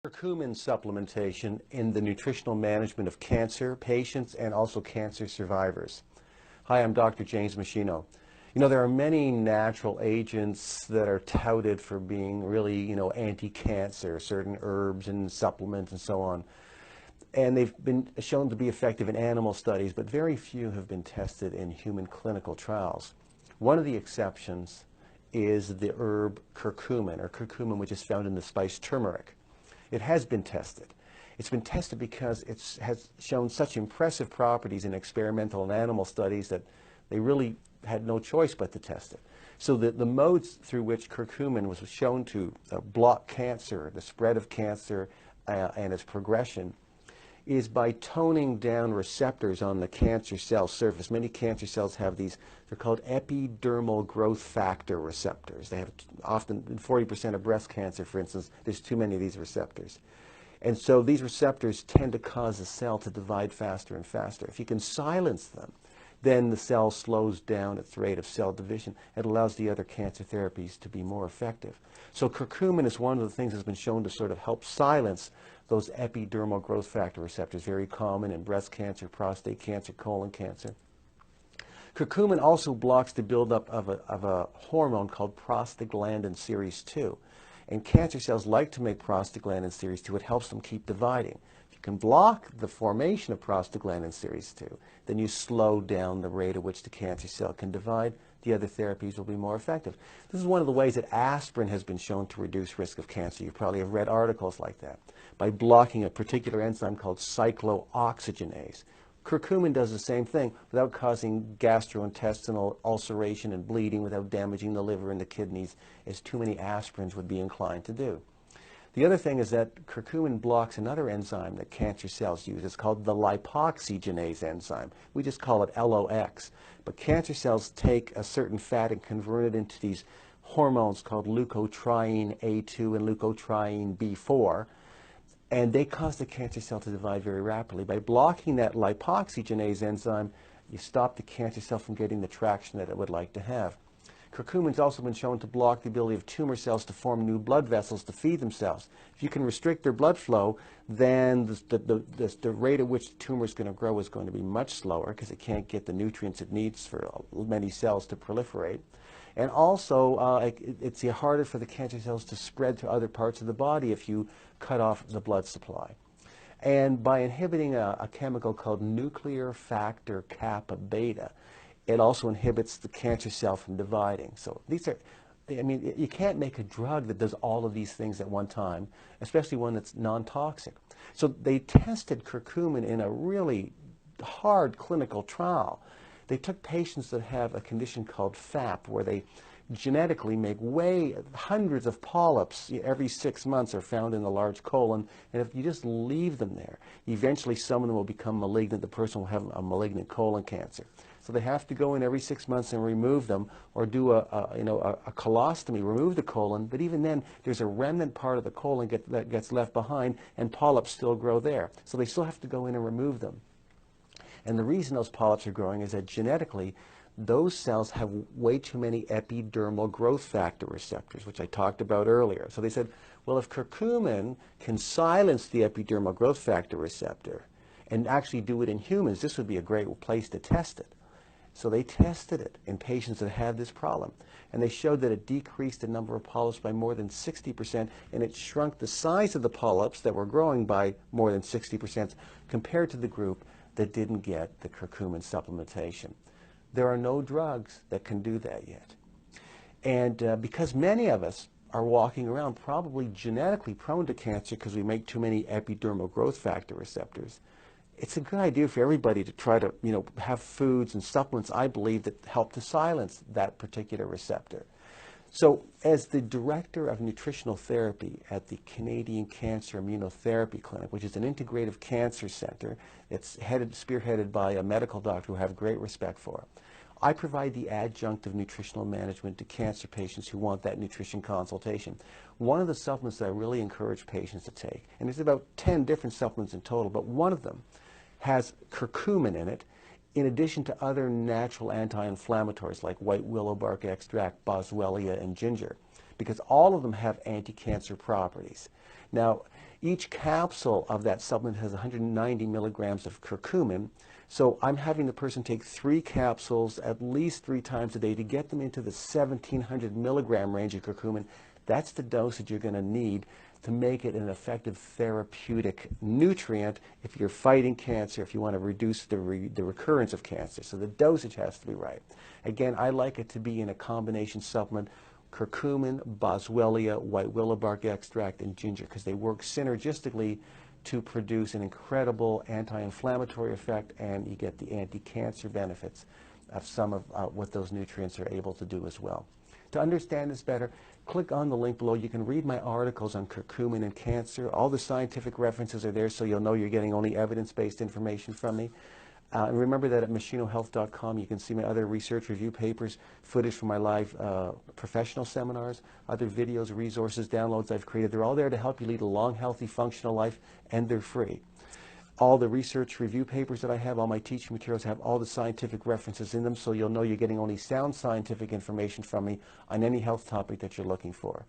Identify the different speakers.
Speaker 1: Curcumin supplementation in the nutritional management of cancer patients and also cancer survivors. Hi, I'm Dr. James Machino. You know, there are many natural agents that are touted for being really, anti-cancer, certain herbs and supplements and so on. And they've been shown to be effective in animal studies, but very few have been tested in human clinical trials. One of the exceptions is the herb curcumin, which is found in the spice turmeric. It has been tested. It's been tested because it has shown such impressive properties in experimental and animal studies that they really had no choice but to test it. So the modes through which curcumin was shown to block cancer, the spread of cancer and its progression, is by toning down receptors on the cancer cell surface. Many cancer cells have these, they're called epidermal growth factor receptors. They have often, in 40% of breast cancer, for instance, there's too many of these receptors. And so these receptors tend to cause the cell to divide faster and faster. If you can silence them, then the cell slows down its rate of cell division. It allows the other cancer therapies to be more effective. So curcumin is one of the things that's been shown to sort of help silence those epidermal growth factor receptors, very common in breast cancer, prostate cancer, colon cancer. Curcumin also blocks the buildup of a hormone called prostaglandin series 2. And cancer cells like to make prostaglandin series 2. It helps them keep dividing. If you can block the formation of prostaglandin series 2, then you slow down the rate at which the cancer cell can divide. The other therapies will be more effective. This is one of the ways that aspirin has been shown to reduce risk of cancer. You probably have read articles like that, by blocking a particular enzyme called cyclooxygenase. Curcumin does the same thing without causing gastrointestinal ulceration and bleeding, without damaging the liver and the kidneys, as too many aspirins would be inclined to do. The other thing is that curcumin blocks another enzyme that cancer cells use. It's called the lipoxygenase enzyme. We just call it LOX. But cancer cells take a certain fat and convert it into these hormones called leukotriene A2 and leukotriene B4. And they cause the cancer cell to divide very rapidly. By blocking that lipoxygenase enzyme, you stop the cancer cell from getting the traction that it would like to have. Curcumin's also been shown to block the ability of tumor cells to form new blood vessels to feed themselves. If you can restrict their blood flow, then the rate at which the tumor is going to grow is going to be much slower because it can't get the nutrients it needs for many cells to proliferate. And also, it's harder for the cancer cells to spread to other parts of the body if you cut off the blood supply. And by inhibiting a chemical called nuclear factor kappa beta, it also inhibits the cancer cell from dividing. So these are, you can't make a drug that does all of these things at one time, especially one that's non-toxic. So they tested curcumin in a really hard clinical trial. They took patients that have a condition called FAP, where they genetically make hundreds of polyps every 6 months are found in the large colon, and if you just leave them there, eventually some of them will become malignant. The person will have a malignant colon cancer. So they have to go in every 6 months and remove them, or do a colostomy, remove the colon. But even then, there's a remnant part of the colon that gets left behind, and polyps still grow there. So they still have to go in and remove them. And the reason those polyps are growing is that genetically, those cells have way too many epidermal growth factor receptors, which I talked about earlier. So they said, well, if curcumin can silence the epidermal growth factor receptor and actually do it in humans, this would be a great place to test it. So they tested it in patients that had this problem. And they showed that it decreased the number of polyps by more than 60%, and it shrunk the size of the polyps that were growing by more than 60% compared to the group that didn't get the curcumin supplementation. There are no drugs that can do that yet. And because many of us are walking around probably genetically prone to cancer because we make too many epidermal growth factor receptors, it's a good idea for everybody to try to, have foods and supplements, I believe, that help to silence that particular receptor. So as the director of nutritional therapy at the Canadian Cancer Immunotherapy Clinic, which is an integrative cancer center, it's spearheaded by a medical doctor who I have great respect for, I provide the adjunct of nutritional management to cancer patients who want that nutrition consultation. One of the supplements that I really encourage patients to take, and there's about 10 different supplements in total, but one of them has curcumin in it, in addition to other natural anti-inflammatories like white willow bark extract, boswellia, and ginger, because all of them have anti-cancer properties. Now, Each capsule of that supplement has 190 milligrams of curcumin. So I'm having the person take 3 capsules at least 3 times a day to get them into the 1,700 milligram range of curcumin. That's the dosage you're going to need to make it an effective therapeutic nutrient if you're fighting cancer, if you want to reduce the recurrence of cancer. So the dosage has to be right. Again, I like it to be in a combination supplement: curcumin, boswellia, white willow bark extract, and ginger, because they work synergistically to produce an incredible anti-inflammatory effect, and you get the anti-cancer benefits of some of what those nutrients are able to do as well. To understand this better, click on the link below. You can read my articles on curcumin and cancer. All the scientific references are there, so you'll know you're getting only evidence-based information from me. And remember that at machinohealth.com you can see my other research review papers, footage from my live professional seminars, other videos, resources, downloads I've created. They're all there to help you lead a long, healthy, functional life, and they're free. All the research review papers that I have, all my teaching materials have all the scientific references in them, so you'll know you're getting only sound scientific information from me on any health topic that you're looking for.